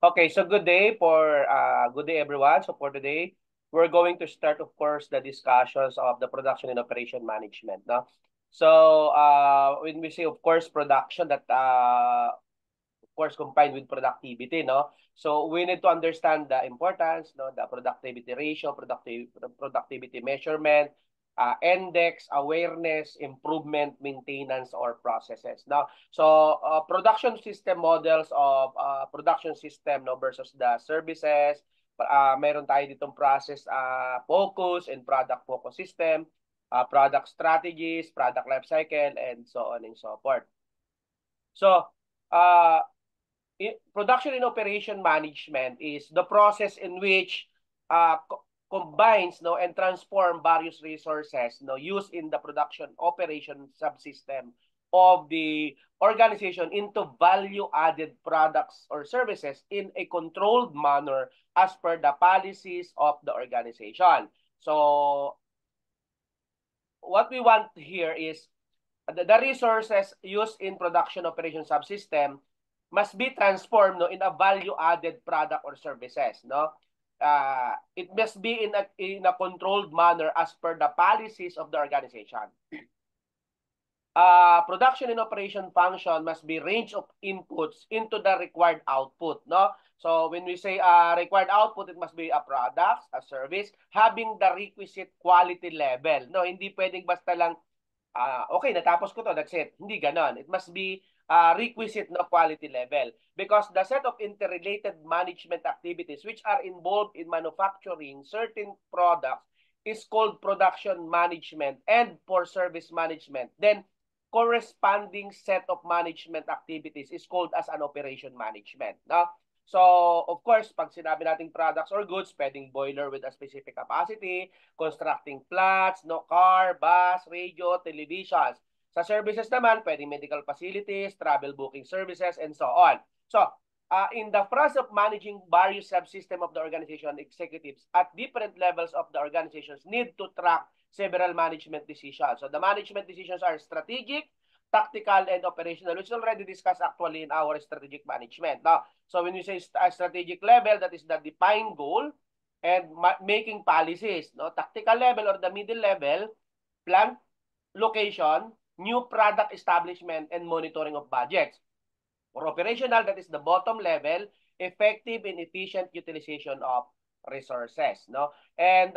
Okay, so good day everyone. So for today, we're going to start, of course, the discussions of the production and operation management. No? So when we say, of course, production, that of course combined with productivity, no? So we need to understand the importance, no, the productivity ratio, productivity measurement, index, awareness, improvement, maintenance, or processes. Now, so production system models of production system, no, versus the services. Meron tayo ditong process focus and product focus system, product strategies, product life cycle, and so on and so forth. So, uh, production and operation management is the process in which combines, no, and transform various resources, no, used in the production operation subsystem of the organization into value-added products or services in a controlled manner as per the policies of the organization. So what we want here is the resources used in production operation subsystem must be transformed, no, in a value-added product or services. No, it must be in a controlled manner as per the policies of the organization. Production and operation function must be range of inputs into the required output. No, so when we say required output, it must be a product, a service, having the requisite quality level. No, hindi pwedeng basta lang okay, natapos ko to, that's it. Hindi ganon. It must be requisite no quality level because the set of interrelated management activities which are involved in manufacturing certain products is called production management, and for service management, then corresponding set of management activities is called as an operation management. No? So, of course, pag sinabi nating products or goods, pwedeng boiler with a specific capacity, constructing plants, no, car, bus, radio, televisions. Sa services naman, pwedeng medical facilities, travel booking services, and so on. So, in the process of managing various subsystem of the organization, executives at different levels of the organizations need to track several management decisions. So the management decisions are strategic, tactical, and operational, which is already discussed actually in our strategic management. Now, so when you say strategic level, that is the defined goal and making policies. No, tactical level or the middle level, plant location, new product establishment, and monitoring of budgets. For operational, that is the bottom level, effective and efficient utilization of resources. No, and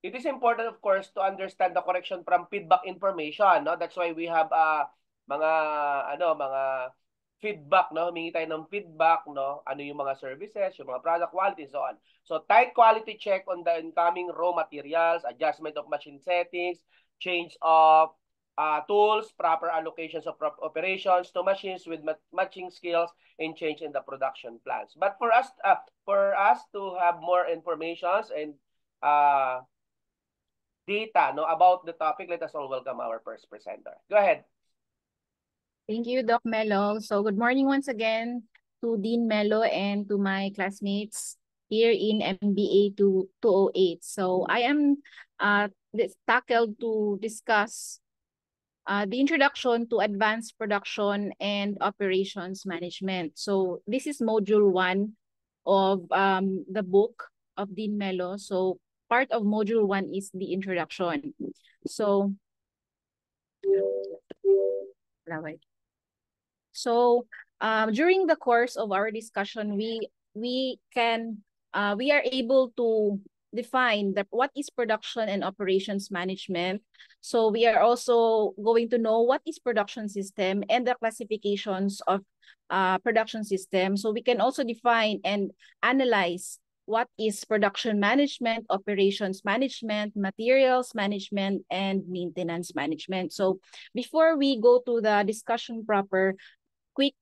it is important, of course, to understand the correction from feedback information. No, that's why we have mga mga feedback. No, humingi tayo ng feedback. No, ano yung mga services, yung mga product quality, and so on. So tight quality check on the incoming raw materials, adjustment of machine settings, change of tools, proper allocations of operations to machines with matching skills, and change in the production plans. But for us to have more informations and data, no, about the topic, let us all welcome our first presenter. Go ahead. Thank you, Doc Melo. So good morning once again to Dean Melo and to my classmates here in MBA 208. So I am tackled to discuss the introduction to advanced production and operations management. So this is module 1 of the book of Dean Melo. So part of module 1 is the introduction. So during the course of our discussion, we are able to define what is production and operations management. So we are also going to know what is production system and the classifications of production system. So we can also define and analyze what is production management, operations management, materials management, and maintenance management. So before we go to the discussion proper, quick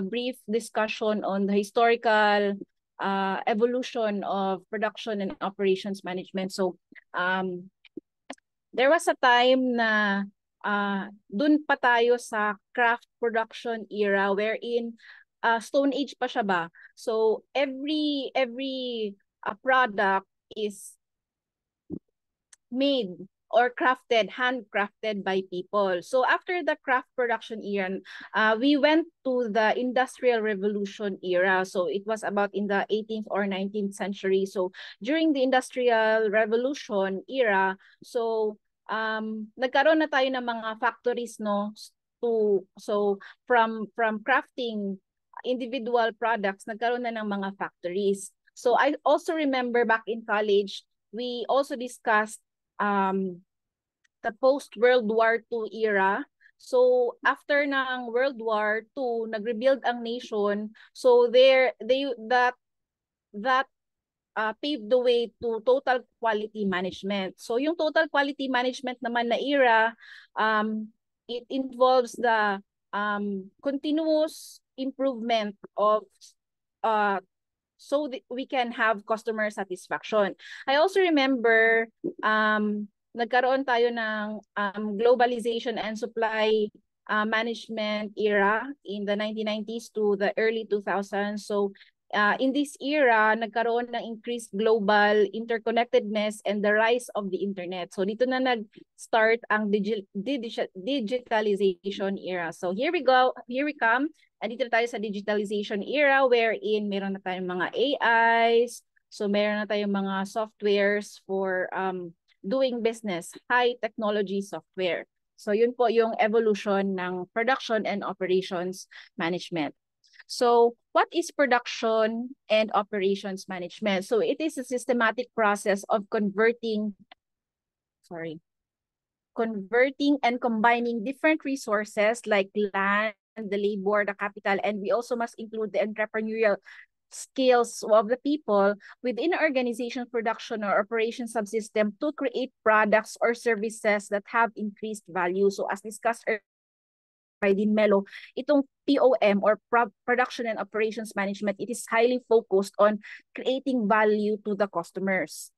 brief discussion on the historical evolution of production and operations management. So there was a time na dun pa tayo sa craft production era wherein Stone Age pa siya ba. So every product is made or handcrafted by people. So after the craft production era, we went to the Industrial Revolution era. So it was about in the 18th or 19th century. So during the Industrial Revolution era, so nagkaroon na tayo ng mga factories, no, so from crafting individual products, nagkaroon na ng mga factories. So I also remember back in college, we also discussed the post-World War II era. So after ng World War II, nag-rebuild ang nation. So that paved the way to total quality management. So yung total quality management naman na era, it involves the continuous improvement of so that we can have customer satisfaction. I also remember nagkaroon tayo ng globalization and supply management era in the 1990s to the early 2000s. So in this era, nagkaroon ng increased global interconnectedness and the rise of the internet. So dito na nag-start ang digitalization era. So here we come. Andito tayo sa digitalization era wherein meron na tayong mga AIs, so meron na tayong mga softwares for doing business, high technology software. So yun po yung evolution ng production and operations management. So what is production and operations management? So it is a systematic process of converting and combining different resources like land, the labor, the capital, and we also must include the entrepreneurial skills of the people within an organization, production, or operation subsystem to create products or services that have increased value. So as discussed earlier by Dean Melo, itong POM or Production and Operations Management, it is highly focused on creating value to the customers.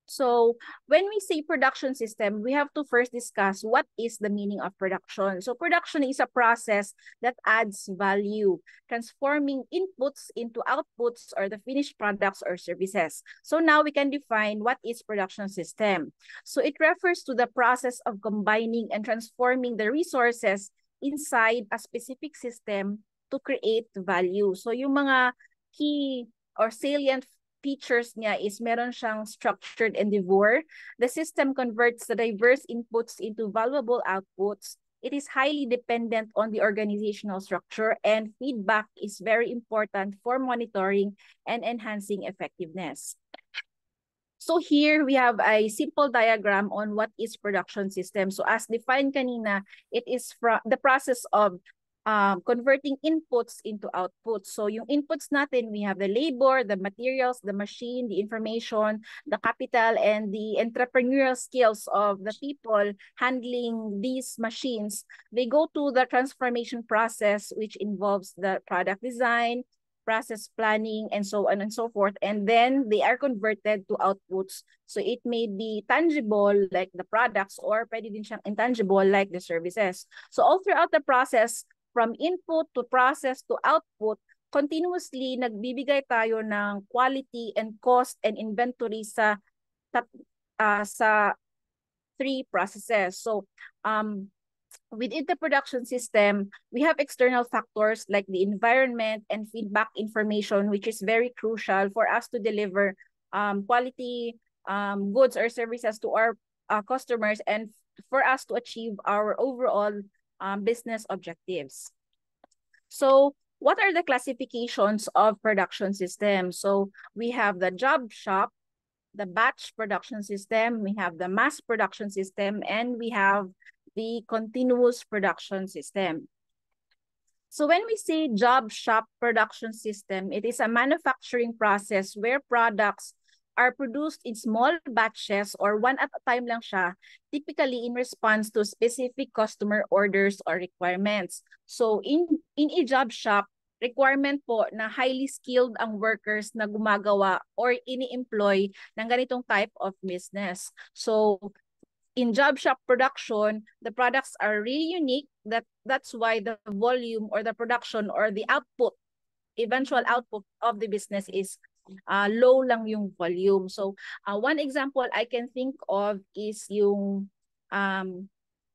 So when we say production system, we have to first discuss what is the meaning of production. So production is a process that adds value, transforming inputs into outputs or the finished products or services. So now we can define what is production system. So it refers to the process of combining and transforming the resources inside a specific system to create value. So yung mga key or salient features niya is meron siyang structured endeavor. The system converts the diverse inputs into valuable outputs. It is highly dependent on the organizational structure, and feedback is very important for monitoring and enhancing effectiveness. So here we have a simple diagram on what is production system. So as defined kanina, it is from the process of converting inputs into outputs. So yung inputs natin, we have the labor, the materials, the machine, the information, the capital, and the entrepreneurial skills of the people handling these machines. They go to the transformation process, which involves the product design, process planning, and so on and so forth. And then they are converted to outputs. So it may be tangible like the products or pwede din siyang intangible like the services. So all throughout the process, from input to process to output, continuously nagbibigay tayo ng quality and cost and inventory sa three processes. So within the production system, we have external factors like the environment and feedback information, which is very crucial for us to deliver quality goods or services to our customers and for us to achieve our overall business objectives. So what are the classifications of production systems? So we have the job shop, the batch production system, we have the mass production system, and we have the continuous production system. So when we say job shop production system, it is a manufacturing process where products are produced in small batches or one at a time lang siya, typically in response to specific customer orders or requirements. So in a job shop, requirement po na highly skilled ang workers na gumagawa or ini-employ ng ganitong type of business. So in job shop production, the products are really unique. That's why the volume or the production or the output, eventual output of the business is low lang yung volume. So one example I can think of is yung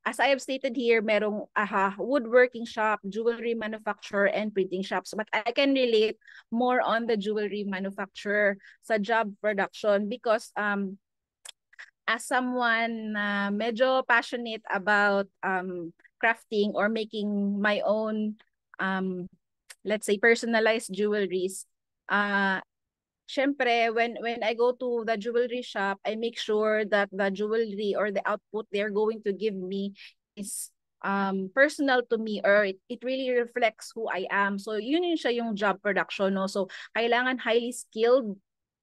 as I have stated here, merong woodworking shop, jewelry manufacturer, and printing shops. But I can relate more on the jewelry manufacturer sa job production because as someone na medyo passionate about crafting or making my own, let's say, personalized jewelries, syempre, when I go to the jewelry shop, I make sure that the jewelry or the output they're going to give me is personal to me, or it really reflects who I am. So yun siya yung job production, no? So kailangan highly skilled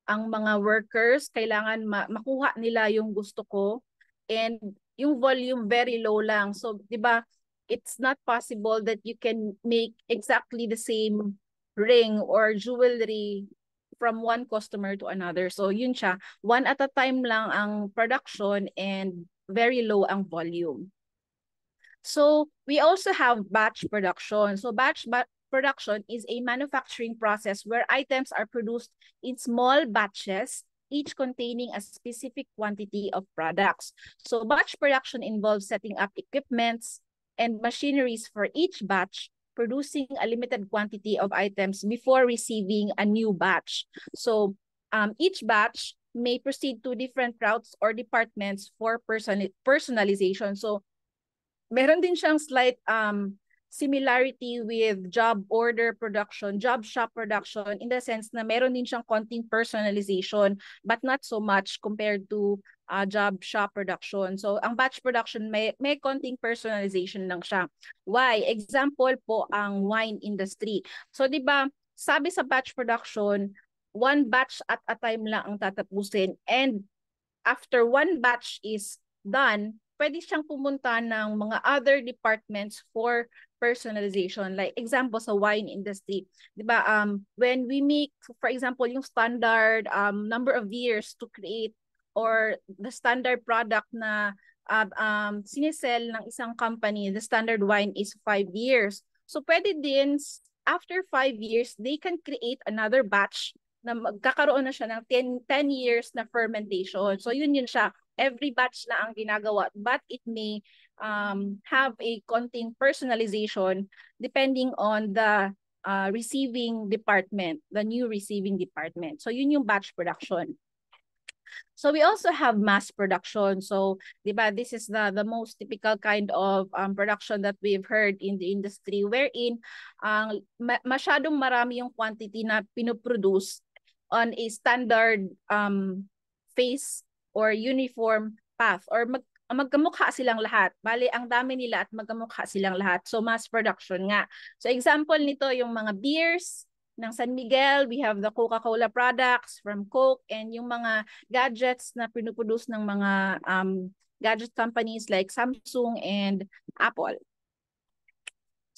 ang mga workers, kailangan makuha nila yung gusto ko, and yung volume very low lang. So 'di ba, it's not possible that you can make exactly the same ring or jewelry from one customer to another. So yun siya, one at a time lang ang production and very low ang volume. So we also have batch production. So batch production is a manufacturing process where items are produced in small batches, each containing a specific quantity of products. So batch production involves setting up equipments and machineries for each batch, producing a limited quantity of items before receiving a new batch. So each batch may proceed to different routes or departments for personalization. So meron din siyang slight similarity with job order production, job shop production, in the sense na meron din siyang konting personalization but not so much compared to job shop production. So ang batch production may konting personalization lang siya. Why? Example po ang wine industry. So 'di ba, sabi sa batch production, one batch at a time lang ang tatapusin, and after one batch is done, pwede siyang pumunta ng mga other departments for personalization. Like example sa wine industry, 'di ba? When we make, for example, yung standard number of years to create, or the standard product na sinisell ng isang company, the standard wine is 5 years. So pwede din after 5 years, they can create another batch na magkakaroon na siya ng 10 years na fermentation. So yun siya. Every batch na ang ginagawa, but it may have a konting personalization depending on the receiving department, the new receiving department. So yun yung batch production. So we also have mass production. So, di ba, this is the most typical kind of production that we've heard in the industry, wherein masyadong marami yung quantity na pinoproduce on a standard phase or uniform path, or magkamukha silang lahat. Bali, ang dami nila at magkamukha silang lahat. So, mass production nga. So, example nito, yung mga beers ng San Miguel, we have the Coca-Cola products from Coke, and yung mga gadgets na pinuproduce ng mga gadget companies like Samsung and Apple.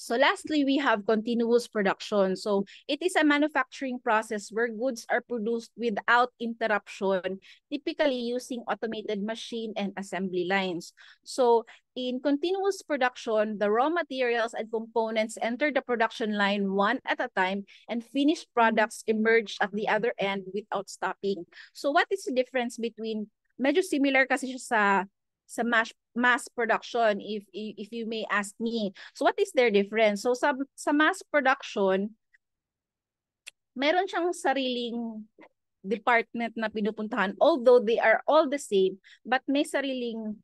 So lastly, we have continuous production. So it is a manufacturing process where goods are produced without interruption, typically using automated machine and assembly lines. So in continuous production, the raw materials and components enter the production line one at a time, and finished products emerge at the other end without stopping. So what is the difference between, medyo similar kasi siya sa mass production, if you may ask me. So what is their difference? So sa mass production, meron siyang sariling department na pinupuntahan, although they are all the same, but may sariling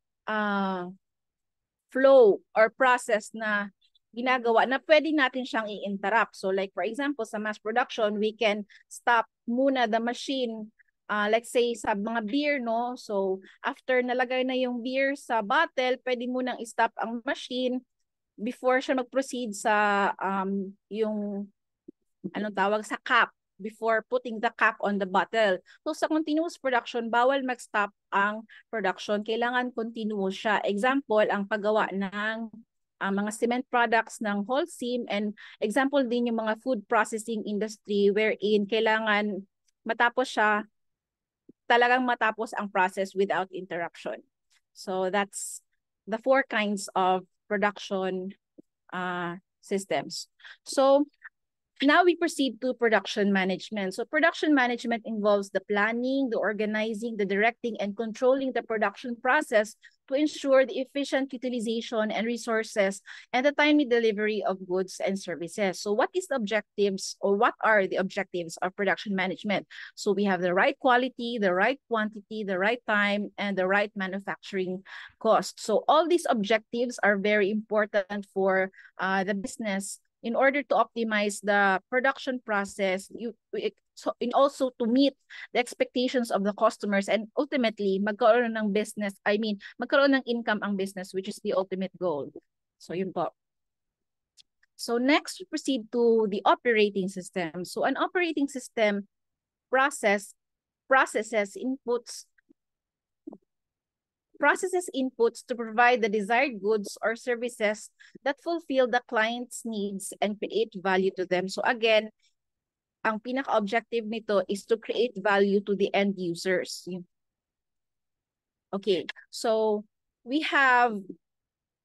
flow or process na ginagawa na pwede natin siyang i-interrupt. So like for example, sa mass production, we can stop muna the machine. Let's say sa mga beer, no? So after nalagay na yung beer sa bottle, pwede mo nang i-stop ang machine before siya mag-proceed sa yung anong tawag sa cap, before putting the cap on the bottle. So sa continuous production, bawal mag-stop ang production. Kailangan continuous siya. Example, ang paggawa ng mga cement products ng Holcim, and example din yung mga food processing industry wherein kailangan matapos siya, talagang matapos ang process without interruption. So that's the 4 kinds of production systems. So now we proceed to production management. So production management involves the planning, the organizing, the directing, and controlling the production process to ensure the efficient utilization and resources and the timely delivery of goods and services. So what is the objectives, or what are the objectives of production management? So we have the right quality, the right quantity, the right time, and the right manufacturing cost. So all these objectives are very important for the business in order to optimize the production process, and also to meet the expectations of the customers, and ultimately magkaroon ng business, magkaroon ng income ang business, which is the ultimate goal. So yun po. So next, we proceed to the operating system. So an operating system processes inputs to provide the desired goods or services that fulfill the client's needs and create value to them. So again, ang pinaka-objective nito is to create value to the end users. Okay, so we have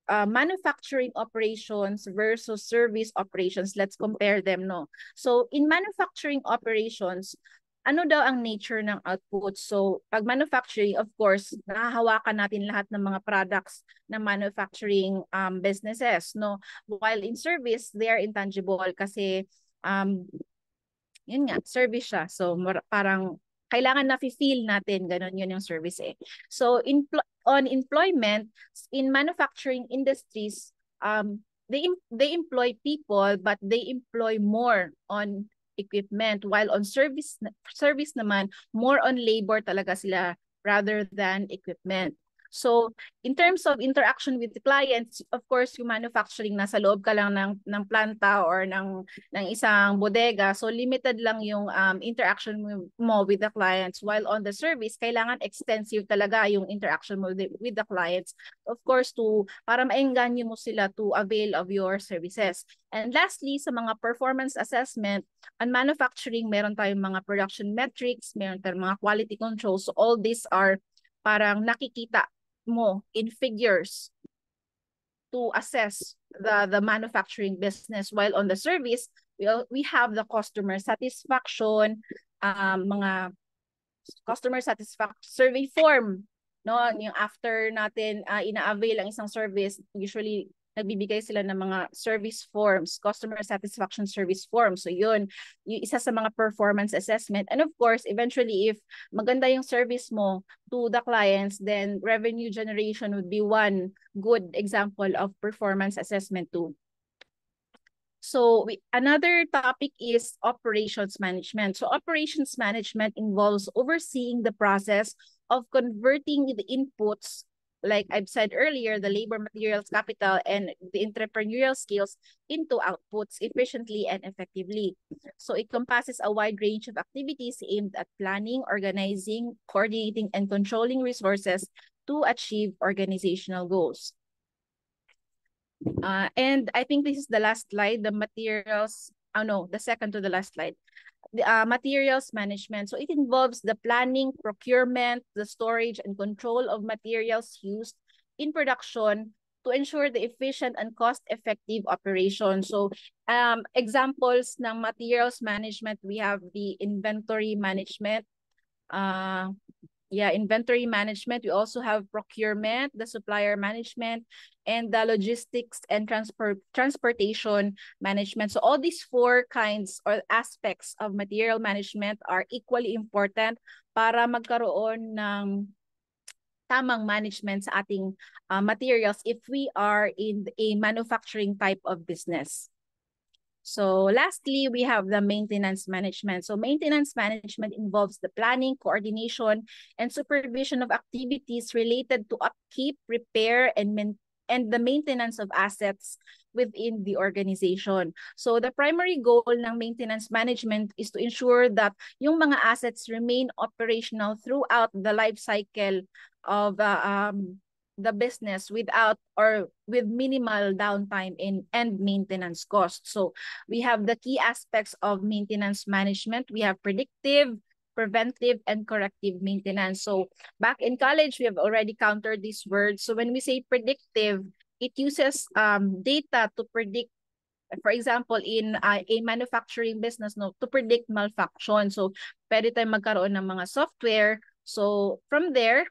manufacturing operations versus service operations. Let's compare them, no? So in manufacturing operations, ano daw ang nature ng output? So pag manufacturing, of course, nahahawakan natin lahat ng mga products ng manufacturing businesses, no? While in service, they are intangible kasi yun nga, service siya. So parang kailangan na feel natin, ganun yun yung service eh. So on employment, in manufacturing industries, they employ people, but they employ more on equipment, while on service naman, more on labor talaga sila rather than equipment. So in terms of interaction with the clients, of course, yung manufacturing, nasa loob ka lang ng planta or ng isang bodega, so limited lang yung interaction mo with the clients, while on the service, kailangan extensive talaga yung interaction mo with the clients, of course, para maengganyo mo sila to avail of your services. And lastly, sa mga performance assessment, on manufacturing, meron tayong mga production metrics, meron tayong mga quality control. So all these are parang nakikita mo in figures to assess the manufacturing business, while on the service, we have the customer satisfaction, mga customer satisfaction survey form, no? Yung after natin ina-avail ang isang service, usually nagbibigay sila ng mga service forms, customer satisfaction service forms. So yun, yung isa sa mga performance assessment. And of course, eventually, if maganda yung service mo to the clients, then revenue generation would be one good example of performance assessment too. So another topic is operations management. So operations management involves overseeing the process of converting the inputs, like I've said earlier, the labor, materials, capital, and the entrepreneurial skills into outputs efficiently and effectively. So it encompasses a wide range of activities aimed at planning, organizing, coordinating, and controlling resources to achieve organizational goals. And I think this is the last slide, the materials, the second to the last slide. The materials management. So it involves the planning, procurement, the storage, and control of materials used in production to ensure the efficient and cost-effective operation. So examples ng materials management, we have the inventory management, inventory management. We also have procurement, the supplier management, and the logistics and transportation management. So all these four kinds or aspects of material management are equally important para magkaroon ng tamang management sa ating materials if we are in a manufacturing type of business. So lastly, we have the maintenance management. So maintenance management involves the planning, coordination, and supervision of activities related to upkeep, repair, and the maintenance of assets within the organization. So the primary goal ng maintenance management is to ensure that yung mga assets remain operational throughout the life cycle of the business without or with minimal downtime and maintenance costs. So we have the key aspects of maintenance management. We have predictive, preventive, and corrective maintenance. So back in college, we have already countered these words. So when we say predictive, it uses data to predict For example, in a manufacturing business, no, to predict malfunction. So, pwede tayong magkaroon ng mga software. So, from there,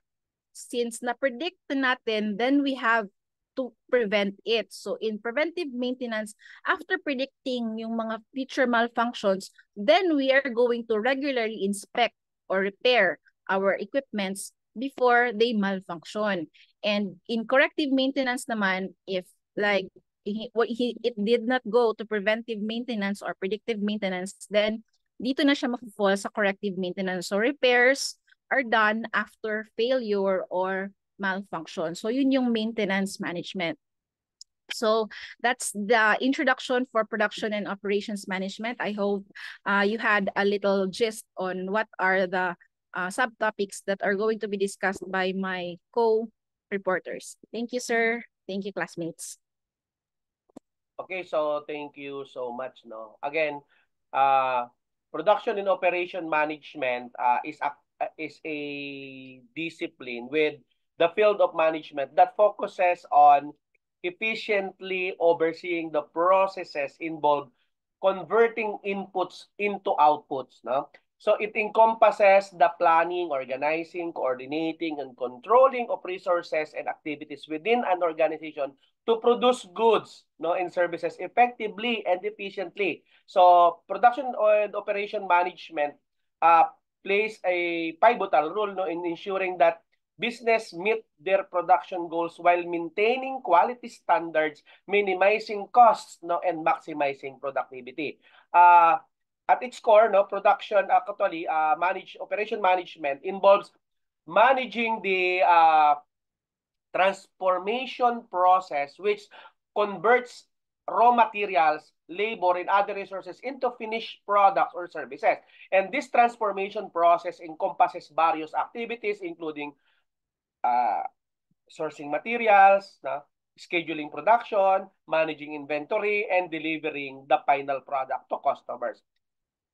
since na-predict natin, then we have to prevent it. So, in preventive maintenance, after predicting yung mga future malfunctions, then we are going to regularly inspect or repair our equipments before they malfunction. And in corrective maintenance naman, if like it did not go to preventive maintenance or predictive maintenance, then dito na siya mag-fall sa corrective maintenance. So repairs are done after failure or malfunction. So yun yung maintenance management. So that's the introduction for production and operations management. I hope you had a little gist on what are the subtopics that are going to be discussed by my co-reporters. Thank you, sir. Thank you, classmates. Okay, so thank you so much. No, again, production and operation management is a discipline with the field of management that focuses on efficiently overseeing the processes involved converting inputs into outputs. No, so it encompasses the planning, organizing, coordinating, and controlling of resources and activities within an organization to produce goods, no, and services effectively and efficiently. So production and operation management plays a pivotal role, no, in ensuring that business meet their production goals while maintaining quality standards, minimizing costs, no, and maximizing productivity. At its core, no, production actually operation management involves managing the transformation process, which converts raw materials, labor, and other resources into finished products or services. And this transformation process encompasses various activities, including sourcing materials, scheduling production, managing inventory, and delivering the final product to customers.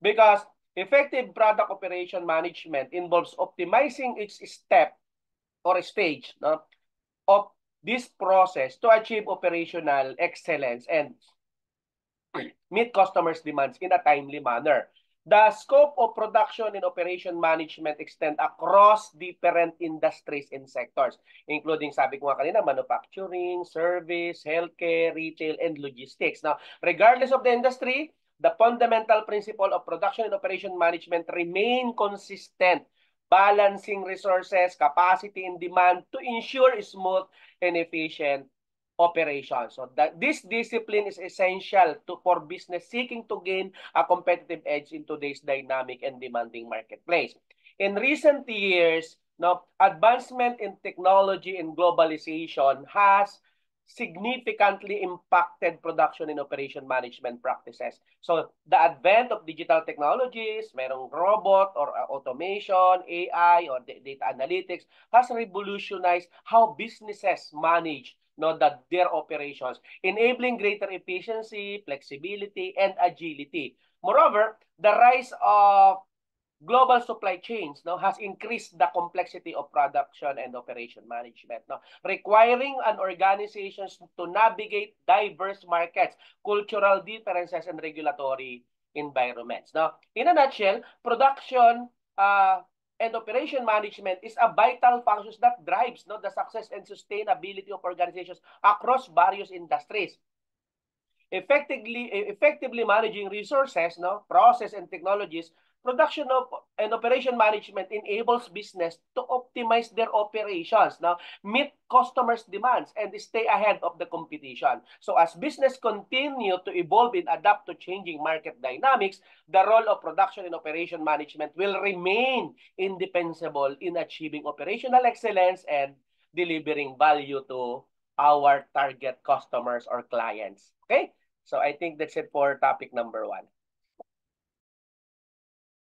Because effective product operation management involves optimizing each step or stage, of this process to achieve operational excellence and meet customers' demands in a timely manner. The scope of production and operation management extend across different industries and sectors, including, sabi ko nga kanina, manufacturing, service, healthcare, retail, and logistics. Now, regardless of the industry, the fundamental principle of production and operation management remain consistent, balancing resources, capacity, and demand to ensure smooth and efficient operations. So this discipline is essential for business seeking to gain a competitive edge in today's dynamic and demanding marketplace. In recent years, advancement in technology and globalization has significantly impacted production and operation management practices. So the advent of digital technologies, merong robot or automation, AI, or data analytics has revolutionized how businesses manage their operations, enabling greater efficiency, flexibility, and agility. Moreover, the rise of global supply chains has increased the complexity of production and operation management, requiring an organization to navigate diverse markets, cultural differences, and regulatory environments. In a nutshell, production and operation management is a vital function that drives the success and sustainability of organizations across various industries. Effectively managing resources, process, and technologies, production and operation management enables business to optimize their operations, meet customers' demands, and stay ahead of the competition. So as business continue to evolve and adapt to changing market dynamics, the role of production and operation management will remain indispensable in achieving operational excellence and delivering value to our target customers or clients. Okay? So I think that's it for topic number 1.